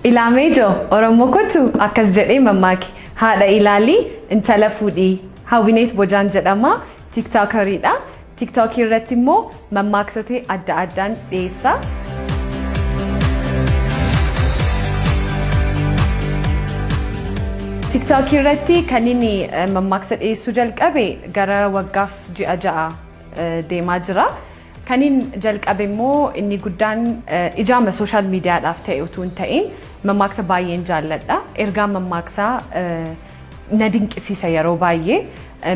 Ilaameejo Oromoo kottu akkas jedhee mammaaki haadha ilaalii intala fuudhii Hawwineet Bojaan jedhama TikTokeriidha. TikTok irratti immoo mammaaksota adda addaan dhiyeessa. TikTok irratti kan inni mammaaksa dhiyeessuu jalqabe gara waggaaf ji'a ja'a deemaa jira. Kan inni jalqabe immoo inni guddaan ijaama social mediaadhaaf ta'e utuu hin ta'in mammaaksa baay'een jaalladha. Ergaa mammaaksaa na dinqisiisa yeroo baay'ee.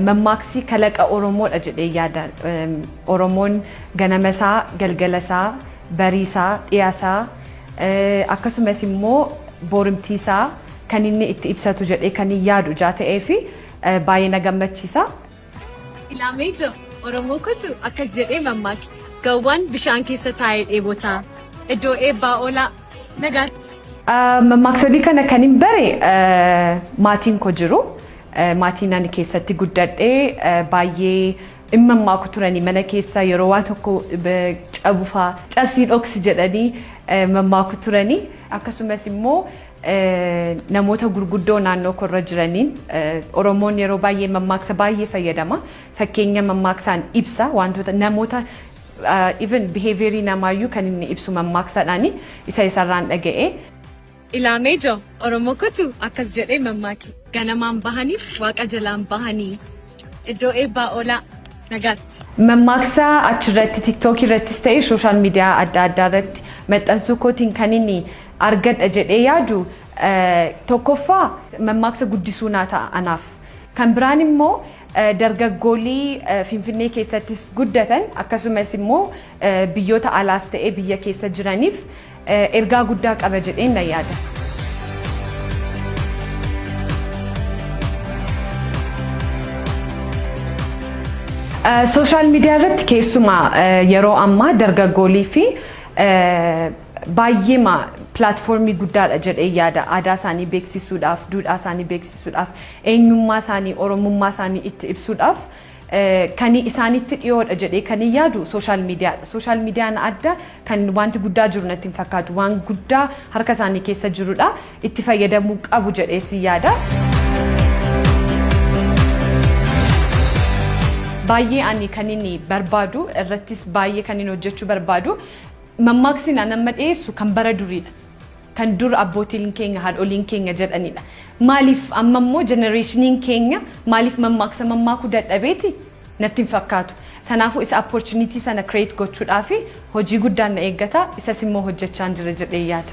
Mammaaksi kalaqa Oromoodha jedhee yaada. Oromoon ganamasaa, galgalasaa, bariisaa, dhiyaasaa akkasumas immoo boorumtiisaa kan inni itti ibsatu jedhee kan yaadu jaa ta'ee fi baay'ee na gammachiisa. Ilaameejo Oromoo kottu akkas jedhee mammaaki gawwaan bishaan keessa taa'ee dheebotaa iddoo eebbaa oolaa nagaatti. Mammaaksonni kana kan hin bare maatiin koo jiru. Maatiin ani keessatti guddadhee baay'ee mammaaku turanii mana keessa yeroo waa tokko cabufaa cabsii dhoksi jedhanii mammaaku turanii akkasumas immoo namoota gurguddoo naannoo korra jiraniin Oromoon yeroo baay'ee mammaaksa baay'ee fayyadama. Fakkeenya mammaaksaan ibsa wantoota namoota even behaviorii namaayyuu kan inni ibsu mammaaksaadhaani isa isarraan dhaga'ee. Ilaameejo Oromoo kottu akkas jedhee mammaaki ganamaan bahaniif waaqa jalaan bahanii iddoo eebbaa oolaa nagaatti. Mammaaksa achirratti TikTok irrattis ta'e social media adda addaa irratti maxxansuu kootiin kan inni argadha jedhee yaadu tokkoffaa mammaaksa guddisuu naa ta'a anaaf. Kan biraan immoo dargaggoolii Finfinnee keessattis guddatan akkasumas immoo biyyoota alaas ta'e biyya keessa jiraniif ergaa guddaa qaba jedheen na yaada. Social media irratti keessumaa yeroo ammaa dargaggoolii fi baay'ee platformii guddaadha jedhee yaada. Aadaa isaanii beeksisuudhaaf, duudhaa isaanii beeksisuudhaaf, eenyummaa isaanii, oromummaa isaanii itti ibsuudhaaf kan isaanitti dhiyoodha jedhee kan yaadu social mediaadha. Social mediaan adda kan wanti guddaa jiru natti hin fakkaatu. Waan guddaa harka isaanii keessa jirudha. Itti fayyadamuu qabu jedhee si yaada. Baay'ee ani kan inni barbaadu irrattis baay'ee kan inni hojjechuu barbaadu mammaaksi nama dhiyeessu kan bara duriidha. Kan dur abbootiin keenya haadholiin keenya jedhanidha. Maaliif amma immoo generationiin keenya maaliif mammaaksa mammaakuu dadhabeeti natti hin fakkaatu. Sanaafuu isa opportunity sana create gochuudhaaf hojii guddaan na eeggata. Isas immoo hojjechaa jira jedhee yaada.